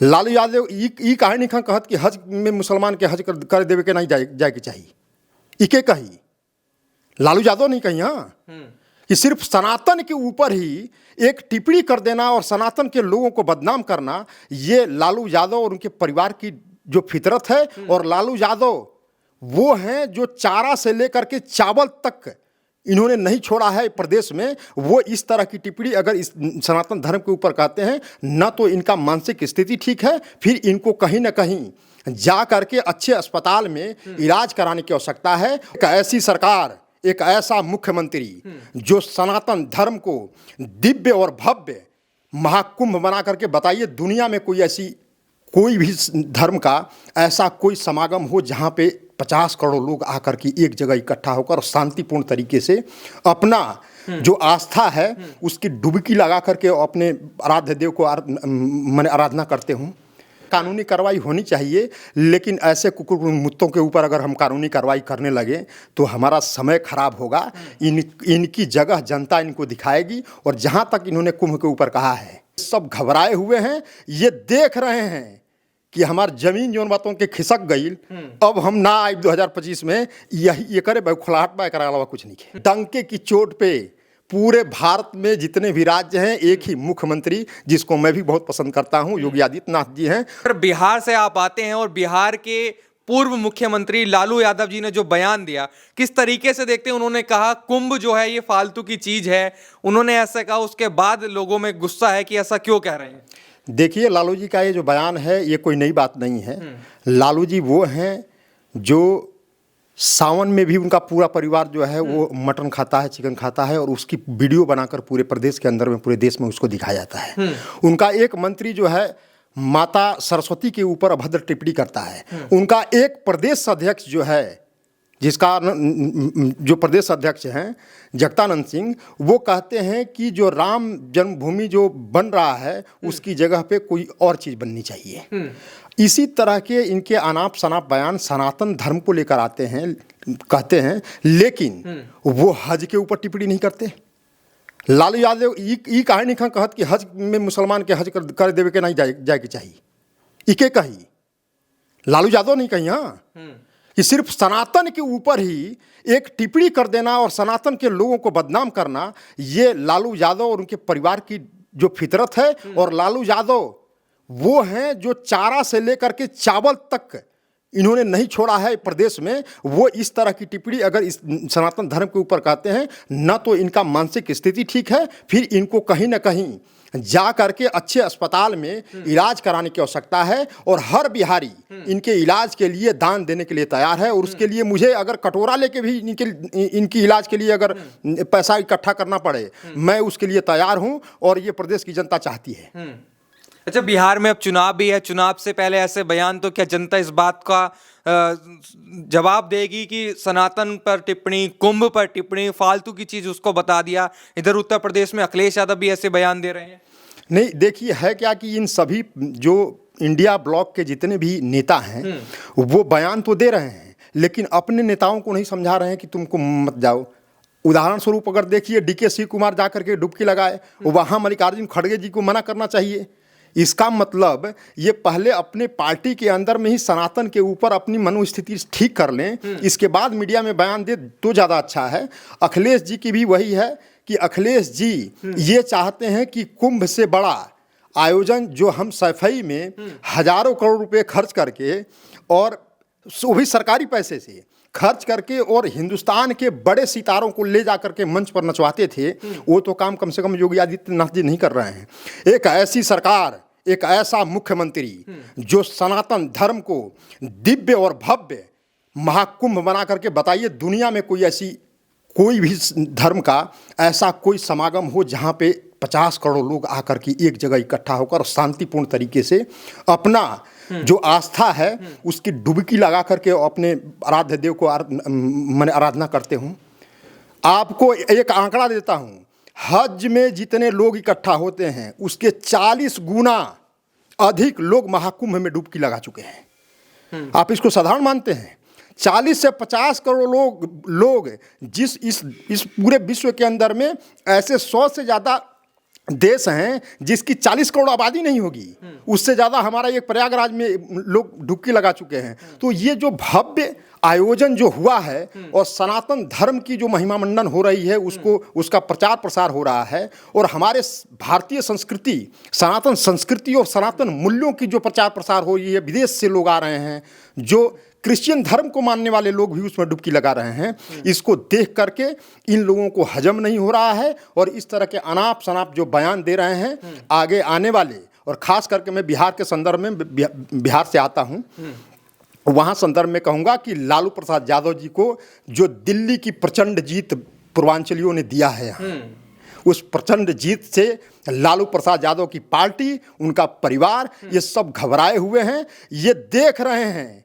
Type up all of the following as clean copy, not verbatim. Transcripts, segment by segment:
लालू यादव ई कहानी खा कहत कि हज में मुसलमान के हज कर देवे के नहीं जाए के चाहिए। इके कही लालू यादव नहीं कही। हाँ, कि सिर्फ सनातन के ऊपर ही एक टिप्पणी कर देना और सनातन के लोगों को बदनाम करना, ये लालू यादव और उनके परिवार की जो फितरत है। और लालू यादव वो हैं जो चारा से लेकर के चावल तक इन्होंने नहीं छोड़ा है प्रदेश में। वो इस तरह की टिप्पणी अगर इस सनातन धर्म के ऊपर कहते हैं, न तो इनका मानसिक स्थिति ठीक है, फिर इनको कहीं ना कहीं जा करके अच्छे अस्पताल में इलाज कराने की आवश्यकता है। एक ऐसी सरकार, एक ऐसा मुख्यमंत्री जो सनातन धर्म को दिव्य और भव्य महाकुंभ बना करके, बताइए दुनिया में कोई भी धर्म का ऐसा कोई समागम हो जहाँ पे 50 करोड़ लोग आकर के एक जगह इकट्ठा होकर शांतिपूर्ण तरीके से अपना जो आस्था है उसकी डुबकी लगा करके अपने आराध्य देव को मैंने आराधना करते हूँ। कानूनी कार्रवाई होनी चाहिए, लेकिन ऐसे कुकुर मुत्तों के ऊपर अगर हम कानूनी कार्रवाई करने लगे तो हमारा समय खराब होगा। इनकी जगह जनता इनको दिखाएगी। और जहाँ तक इन्होंने कुंभ के ऊपर कहा है, सब घबराए हुए हैं, ये देख रहे हैं कि हमार जमीन जोन बातों के खिसक गई, अब हम ना आए 2025 में यही ये करे खुलाहट में करा अलावा कुछ नहीं है। डंके की चोट पे पूरे भारत में जितने भी राज्य हैं, एक ही मुख्यमंत्री जिसको मैं भी बहुत पसंद करता हूं, योगी आदित्यनाथ जी हैं। बिहार से आप आते हैं और बिहार के पूर्व मुख्यमंत्री लालू यादव जी ने जो बयान दिया, किस तरीके से देखते हैं? उन्होंने कहा कुंभ जो है ये फालतू की चीज है, उन्होंने ऐसा कहा। उसके बाद लोगों में गुस्सा है कि ऐसा क्यों कह रहे हैं? देखिए, लालू जी का ये जो बयान है ये कोई नई बात नहीं है। लालू जी वो हैं जो सावन में भी उनका पूरा परिवार जो है वो मटन खाता है, चिकन खाता है, और उसकी वीडियो बनाकर पूरे प्रदेश के अंदर में, पूरे देश में उसको दिखाया जाता है। उनका एक मंत्री जो है माता सरस्वती के ऊपर अभद्र टिप्पणी करता है। उनका एक प्रदेश अध्यक्ष जो है, जिसका जो प्रदेश अध्यक्ष हैं जगतानंद सिंह, वो कहते हैं कि जो राम जन्मभूमि जो बन रहा है उसकी जगह पे कोई और चीज़ बननी चाहिए। इसी तरह के इनके अनाप शनाप बयान सनातन धर्म को लेकर आते हैं, कहते हैं, लेकिन वो हज के ऊपर टिप्पणी नहीं करते। लालू यादव ई कहानी खा कहत कि हज में मुसलमान के हज कर देवे के नहीं जाए के चाहिए। इके कही लालू यादव नहीं कही। हाँ, कि सिर्फ सनातन के ऊपर ही एक टिप्पणी कर देना और सनातन के लोगों को बदनाम करना, ये लालू यादव और उनके परिवार की जो फितरत है। और लालू यादव वो हैं जो चारा से लेकर के चावल तक इन्होंने नहीं छोड़ा है प्रदेश में। वो इस तरह की टिप्पणी अगर इस सनातन धर्म के ऊपर कहते हैं, न तो इनका मानसिक स्थिति ठीक है, फिर इनको कहीं ना कहीं जा करके अच्छे अस्पताल में इलाज कराने की आवश्यकता है। और हर बिहारी इनके इलाज के लिए दान देने के लिए तैयार है। और उसके लिए मुझे अगर कटोरा लेके भी इनकी इलाज के लिए अगर पैसा इकट्ठा करना पड़े, मैं उसके लिए तैयार हूं, और ये प्रदेश की जनता चाहती है। अच्छा, बिहार में अब चुनाव भी है, चुनाव से पहले ऐसे बयान, तो क्या जनता इस बात का जवाब देगी कि सनातन पर टिप्पणी, कुंभ पर टिप्पणी, फालतू की चीज उसको बता दिया? इधर उत्तर प्रदेश में अखिलेश यादव भी ऐसे बयान दे रहे हैं। नहीं, देखिए है क्या कि इन सभी जो इंडिया ब्लॉक के जितने भी नेता हैं वो बयान तो दे रहे हैं, लेकिन अपने नेताओं को नहीं समझा रहे हैं कि तुमको मत जाओ। उदाहरण स्वरूप अगर देखिए, DK शिव कुमार जा करके डुबकी लगाए, वहाँ मल्लिकार्जुन खड़गे जी को मना करना चाहिए। इसका मतलब ये पहले अपने पार्टी के अंदर में ही सनातन के ऊपर अपनी मनोस्थिति ठीक कर लें, इसके बाद मीडिया में बयान दे तो ज़्यादा अच्छा है। अखिलेश जी की भी वही है कि अखिलेश जी ये चाहते हैं कि कुंभ से बड़ा आयोजन जो हम सफाई में हजारों करोड़ रुपए खर्च करके, और वो भी सरकारी पैसे से खर्च करके, और हिंदुस्तान के बड़े सितारों को ले जा करके मंच पर नचवाते थे, वो तो काम कम से कम योगी आदित्यनाथ जी नहीं कर रहे हैं। एक ऐसी सरकार, एक ऐसा मुख्यमंत्री जो सनातन धर्म को दिव्य और भव्य महाकुंभ बना करके, बताइए दुनिया में कोई भी धर्म का ऐसा कोई समागम हो जहाँ पे 50 करोड़ लोग आकर के एक जगह इकट्ठा होकर शांतिपूर्ण तरीके से अपना जो आस्था है उसकी डुबकी लगा करके अपने आराध्य देव को मैंने आराधना करते हूँ। आपको एक आंकड़ा देता हूँ, हज में जितने लोग इकट्ठा होते हैं उसके 40 गुना अधिक लोग महाकुंभ में डुबकी लगा चुके हैं। आप इसको साधारण मानते हैं? 40 से 50 करोड़ लोग जिस इस पूरे विश्व के अंदर में ऐसे 100 से ज़्यादा देश हैं जिसकी 40 करोड़ आबादी नहीं होगी, उससे ज़्यादा हमारा एक प्रयागराज में लोग डुबकी लगा चुके हैं। तो ये जो भव्य आयोजन जो हुआ है और सनातन धर्म की जो महिमा मंडन हो रही है, उसका प्रचार प्रसार हो रहा है, और हमारे भारतीय संस्कृति, सनातन संस्कृति और सनातन मूल्यों की जो प्रचार प्रसार हो रही है, विदेश से लोग आ रहे हैं, जो क्रिश्चियन धर्म को मानने वाले लोग भी उसमें डुबकी लगा रहे हैं। इसको देख करके इन लोगों को हजम नहीं हो रहा है, और इस तरह के अनाप शनाप जो बयान दे रहे हैं आगे आने वाले, और ख़ास करके मैं बिहार के संदर्भ में, बिहार से आता हूँ, वहाँ संदर्भ में कहूँगा कि लालू प्रसाद यादव जी को जो दिल्ली की प्रचंड जीत पूर्वांचलियों ने दिया है, उस प्रचंड जीत से लालू प्रसाद यादव की पार्टी, उनका परिवार, ये सब घबराए हुए हैं। ये देख रहे हैं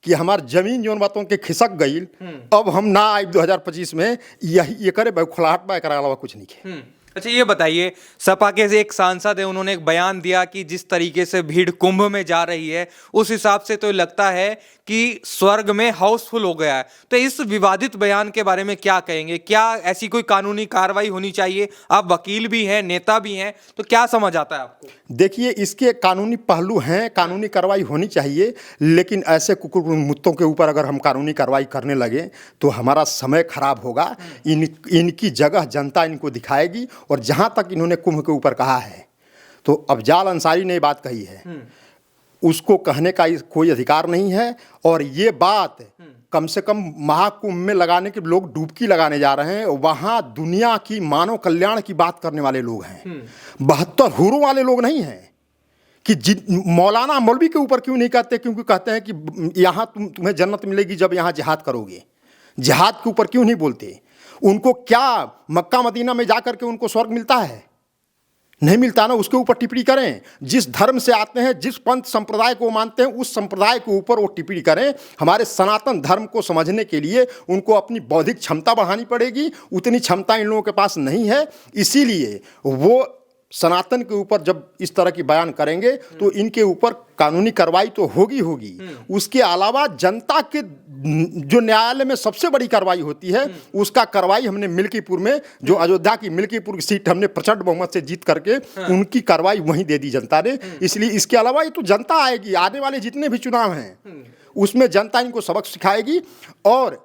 कि हमार जमीन जौन बातों के खिसक गई, अब हम ना आए 2025 में, यही ये करे बखलाहट में करा अलावा कुछ नहीं है। अच्छा, ये बताइए, सपा के एक सांसद है, उन्होंने एक बयान दिया कि जिस तरीके से भीड़ कुंभ में जा रही है, उस हिसाब से तो लगता है कि स्वर्ग में हाउसफुल हो गया है। तो इस विवादित बयान के बारे में क्या कहेंगे? क्या ऐसी कोई कानूनी कार्रवाई होनी चाहिए? आप वकील भी हैं, नेता भी हैं, तो क्या समझ आता है आपको? देखिए, इसके कानूनी पहलू हैं, कानूनी कार्रवाई होनी चाहिए, लेकिन ऐसे कुकुर मुत्तों के ऊपर अगर हम कानूनी कार्रवाई करने लगे तो हमारा समय खराब होगा। इनकी जगह जनता इनको दिखाएगी। और जहाँ तक इन्होंने कुंभ के ऊपर कहा है, तो अफजाल अंसारी ने ये बात कही है, उसको कहने का कोई अधिकार नहीं है। और ये बात कम से कम महाकुंभ में लगाने के लोग डुबकी लगाने जा रहे हैं, वहाँ दुनिया की मानव कल्याण की बात करने वाले लोग हैं, 72 हुरों वाले लोग नहीं हैं। कि मौलाना मौलवी के ऊपर क्यों नहीं कहते? क्योंकि कहते हैं कि यहाँ तुम्हें जन्नत मिलेगी जब यहाँ जिहाद करोगे। जिहाद के ऊपर क्यों नहीं बोलते? उनको क्या मक्का मदीना में जाकर के उनको स्वर्ग मिलता है? नहीं मिलता ना। उसके ऊपर टिप्पणी करें। जिस धर्म से आते हैं, जिस पंथ संप्रदाय को मानते हैं, उस संप्रदाय के ऊपर वो टिप्पणी करें। हमारे सनातन धर्म को समझने के लिए उनको अपनी बौद्धिक क्षमता बढ़ानी पड़ेगी। उतनी क्षमता इन लोगों के पास नहीं है। इसीलिए वो सनातन के ऊपर जब इस तरह की बयान करेंगे तो इनके ऊपर कानूनी कार्रवाई तो होगी। उसके अलावा जनता के जो न्यायालय में सबसे बड़ी कार्रवाई होती है, उसका कार्रवाई हमने मिल्कीपुर में, जो अयोध्या की मिल्कीपुर की सीट हमने प्रचंड बहुमत से जीत करके उनकी कार्रवाई वहीं दे दी जनता ने। इसलिए इसके अलावा ये तो जनता आएगी, आने वाले जितने भी चुनाव हैं उसमें जनता इनको सबक सिखाएगी। और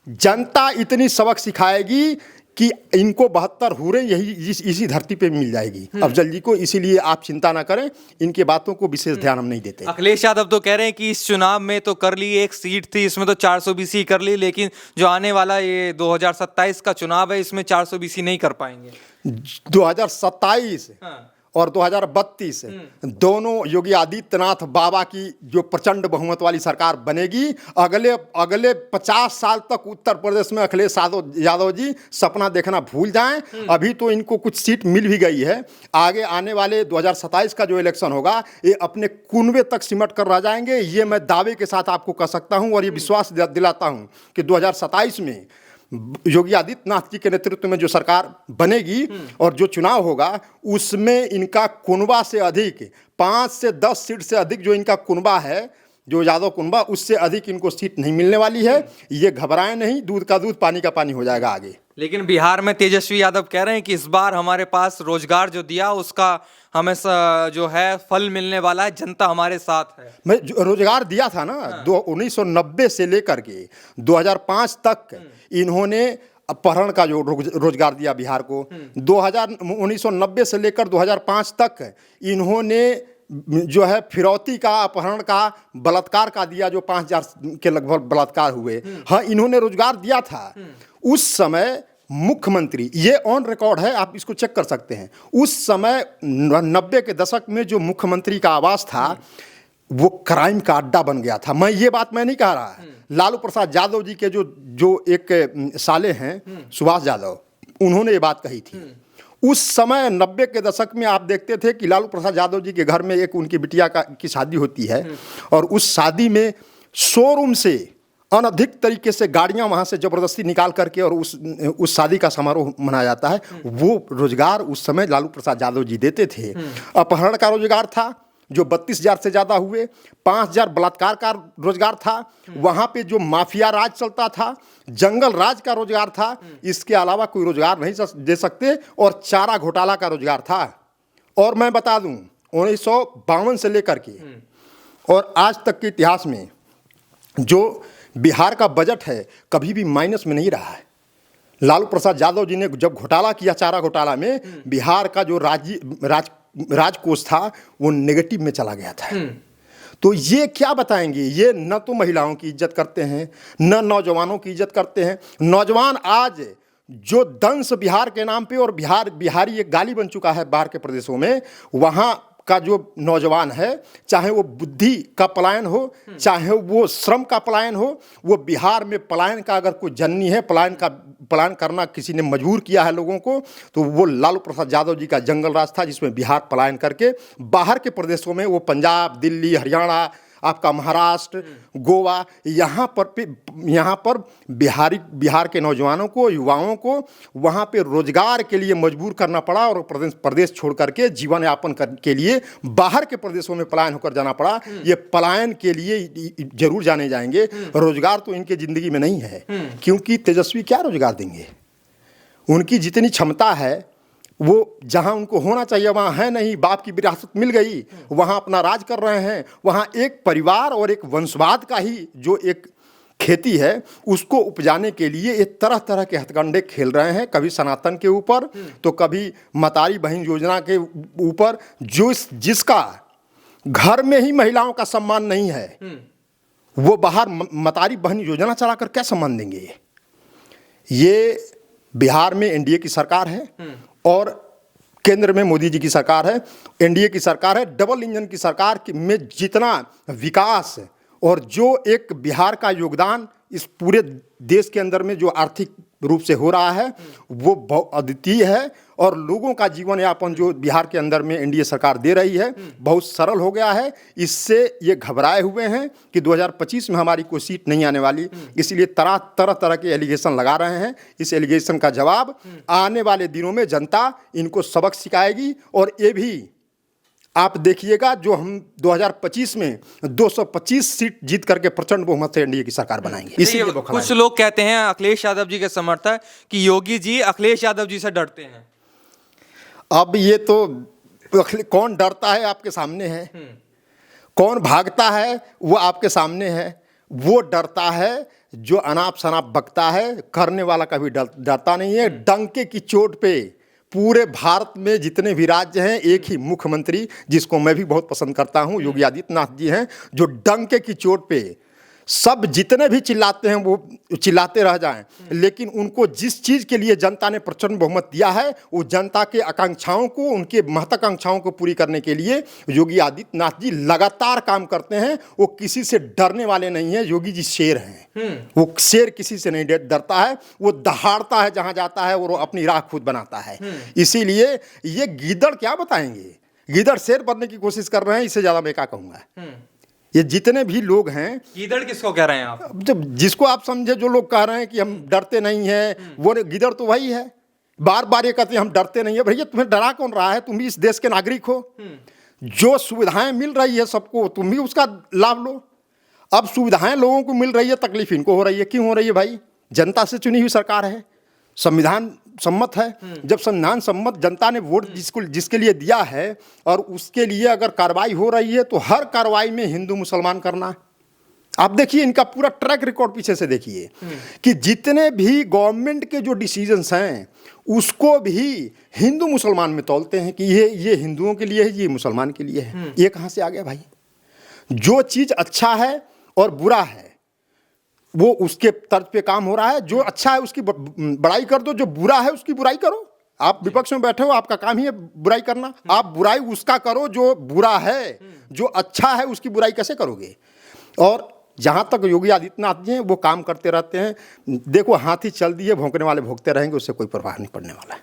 जनता इतनी सबक सिखाएगी कि इनको 72 हुरे यही इसी धरती पे मिल जाएगी अफजल जी को। इसीलिए आप चिंता ना करें, इनके बातों को विशेष ध्यान हम नहीं देते। अखिलेश यादव तो कह रहे हैं कि इस चुनाव में तो कर ली, एक सीट थी, इसमें तो 420 कर ली, लेकिन जो आने वाला ये 2027 का चुनाव है, इसमें 420 नहीं कर पाएंगे। 2027 और 2032 दोनों योगी आदित्यनाथ बाबा की जो प्रचंड बहुमत वाली सरकार बनेगी। अगले 50 साल तक उत्तर प्रदेश में अखिलेश यादव जी सपना देखना भूल जाएं। अभी तो इनको कुछ सीट मिल भी गई है। आगे आने वाले 2027 का जो इलेक्शन होगा, ये अपने कुनबे तक सिमट कर रह जाएंगे। ये मैं दावे के साथ आपको कह सकता हूं और ये विश्वास दिलाता हूं कि 2027 में योगी आदित्यनाथ जी के नेतृत्व में जो सरकार बनेगी और जो चुनाव होगा, उसमें इनका कुनबा से अधिक 5 से 10 सीट से अधिक जो इनका कुनबा है, जो यादव कुनबा, उससे अधिक इनको सीट नहीं मिलने वाली है। ये घबराएं नहीं, दूध का दूध पानी का पानी हो जाएगा आगे। लेकिन बिहार में तेजस्वी यादव कह रहे हैं कि इस बार हमारे पास रोजगार जो दिया उसका हमें जो है फल मिलने वाला है, जनता हमारे साथ है। मैं रोजगार दिया था ना, 1990 से लेकर के 2005 तक इन्होंने अपहरण का जो रोजगार दिया बिहार को। 1990 से लेकर 2005 तक इन्होंने जो है फिरौती का, अपहरण का, बलात्कार का दिया, जो 5000 के लगभग बलात्कार हुए। हाँ, इन्होंने रोजगार दिया था। उस समय मुख्यमंत्री, ये ऑन रिकॉर्ड है, आप इसको चेक कर सकते हैं, उस समय 90 के दशक में जो मुख्यमंत्री का आवास था वो क्राइम का अड्डा बन गया था। ये बात मैं नहीं कह रहा। लालू प्रसाद यादव जी के जो एक साले हैं सुभाष यादव, उन्होंने ये बात कही थी। उस समय 90 के दशक में आप देखते थे कि लालू प्रसाद यादव जी के घर में एक उनकी बिटिया की शादी होती है और उस शादी में शोरूम से अनधिक तरीके से गाड़ियां वहां से जबरदस्ती निकाल करके और उस शादी का समारोह मनाया जाता है। वो रोजगार उस समय लालू प्रसाद यादव जी देते थे। अपहरण का रोजगार था, जो 32,000 से ज़्यादा हुए, 5,000 बलात्कार का रोजगार था, वहाँ पे जो माफिया राज चलता था, जंगल राज का रोजगार था, इसके अलावा कोई रोजगार नहीं दे सकते, और चारा घोटाला का रोजगार था। और मैं बता दूं 1952 से लेकर के और आज तक के इतिहास में जो बिहार का बजट है कभी भी माइनस में नहीं रहा है। लालू प्रसाद यादव जी ने जब घोटाला किया चारा घोटाला में, बिहार का जो राजकोष था वो नेगेटिव में चला गया था। तो ये क्या बताएंगे, ये न तो महिलाओं की इज्जत करते हैं, न नौजवानों की इज्जत करते हैं। नौजवान आज जो दंश बिहार के नाम पे, और बिहारी एक गाली बन चुका है बाहर के प्रदेशों में, वहाँ का जो नौजवान है, चाहे वो बुद्धि का पलायन हो, चाहे वो श्रम का पलायन हो, वो बिहार में पलायन का अगर कोई जननी है, पलायन करना किसी ने मजबूर किया है लोगों को, तो वो लालू प्रसाद यादव जी का जंगल राज था, जिसमें बिहार पलायन करके बाहर के प्रदेशों में, वो पंजाब, दिल्ली, हरियाणा, आपका महाराष्ट्र, गोवा, यहाँ पर बिहार के नौजवानों को, युवाओं को वहाँ पे रोजगार के लिए मजबूर करना पड़ा, और प्रदेश छोड़ करके जीवन यापन के लिए बाहर के प्रदेशों में पलायन होकर जाना पड़ा। ये पलायन के लिए जरूर जाने जाएंगे, रोजगार तो इनके जिंदगी में नहीं है, क्योंकि तेजस्वी क्या रोजगार देंगे? उनकी जितनी क्षमता है वो जहाँ उनको होना चाहिए वहाँ है नहीं। बाप की विरासत मिल गई, वहाँ अपना राज कर रहे हैं। वहाँ एक परिवार और एक वंशवाद का ही जो एक खेती है उसको उपजाने के लिए ये तरह तरह के हथकंडे खेल रहे हैं, कभी सनातन के ऊपर तो कभी मतारी बहन योजना के ऊपर। जिसका घर में ही महिलाओं का सम्मान नहीं है, वो बाहर मतारी बहन योजना चलाकर क्या सम्मान देंगे? ये बिहार में एनडीए की सरकार है और केंद्र में मोदी जी की सरकार है। एनडीए की सरकार है, डबल इंजन की सरकार में जितना विकास और जो एक बिहार का योगदान इस पूरे देश के अंदर में जो आर्थिक रूप से हो रहा है वो बहुत अद्वितीय है, और लोगों का जीवन यापन जो बिहार के अंदर में एनडीए सरकार दे रही है बहुत सरल हो गया है। इससे ये घबराए हुए हैं कि 2025 में हमारी कोई सीट नहीं आने वाली, इसलिए तरह के एलिगेशन लगा रहे हैं। इस एलिगेशन का जवाब आने वाले दिनों में जनता इनको सबक सिखाएगी, और ये भी आप देखिएगा जो हम 2025 में 225 सीट जीत करके प्रचंड बहुमत से एनडीए की सरकार बनाएंगे। इसीलिए कुछ लोग कहते हैं, अखिलेश यादव जी के समर्थक, कि योगी जी अखिलेश यादव जी से डरते हैं। अब ये तो कौन डरता है आपके सामने है, कौन भागता है वो आपके सामने है। वो डरता है जो अनाप शनाप बकता है, करने वाला कभी डरता नहीं है। डंके की चोट पे पूरे भारत में जितने भी राज्य हैं, एक ही मुख्यमंत्री जिसको मैं भी बहुत पसंद करता हूं, योगी आदित्यनाथ जी हैं, जो डंके की चोट पे सब जितने भी चिल्लाते हैं वो चिल्लाते रह जाएं, लेकिन उनको जिस चीज़ के लिए जनता ने प्रचंड बहुमत दिया है वो जनता के आकांक्षाओं को, उनके महत्वाकांक्षाओं को पूरी करने के लिए योगी आदित्यनाथ जी लगातार काम करते हैं। वो किसी से डरने वाले नहीं हैं। योगी जी शेर हैं, वो शेर किसी से नहीं डरता है, वो दहाड़ता है जहाँ जाता है, वो अपनी राह खुद बनाता है। इसीलिए ये गीदड़ क्या बताएंगे, गीदड़ शेर बनने की कोशिश कर रहे हैं, इससे ज़्यादा मैं क्या कहूँगा। ये जितने भी लोग हैं, गीदड़ किसको कह रहे हैं आप? जब जिसको आप समझे, जो लोग कह रहे हैं कि हम डरते नहीं हैं, वो गीदड़ तो वही है। बार बार ये कहते हैं हम डरते नहीं है। भैया तुम्हें डरा कौन रहा है? तुम भी इस देश के नागरिक हो, जो सुविधाएं मिल रही है सबको, तुम भी उसका लाभ लो। अब सुविधाएं लोगों को मिल रही है, तकलीफ इनको हो रही है। क्यों हो रही है भाई? जनता से चुनी हुई सरकार है, संविधान सम्मत है। जब संविधान सम्मत जनता ने वोट जिसके लिए दिया है और उसके लिए अगर कार्रवाई हो रही है तो हर कार्रवाई में हिंदू मुसलमान करना। आप देखिए इनका पूरा ट्रैक रिकॉर्ड पीछे से देखिए कि जितने भी गवर्नमेंट के जो डिसीजंस हैं उसको भी हिंदू मुसलमान में तौलते हैं कि ये हिंदुओं के लिए है, ये मुसलमान के लिए है। ये कहाँ से आ गया भाई? जो चीज़ अच्छा है और बुरा है वो उसके तर्ज पे काम हो रहा है। जो अच्छा है उसकी बड़ाई कर दो, जो बुरा है उसकी बुराई करो। आप विपक्ष में बैठे हो, आपका काम ही है बुराई करना। आप बुराई उसका करो जो बुरा है, जो अच्छा है उसकी बुराई कैसे करोगे? और जहाँ तक योगी आदित्यनाथ जी हैं वो काम करते रहते हैं। देखो हाथी चल दिए, भौंकने वाले भौंकते रहेंगे, उससे कोई प्रभाव नहीं पड़ने वाला है।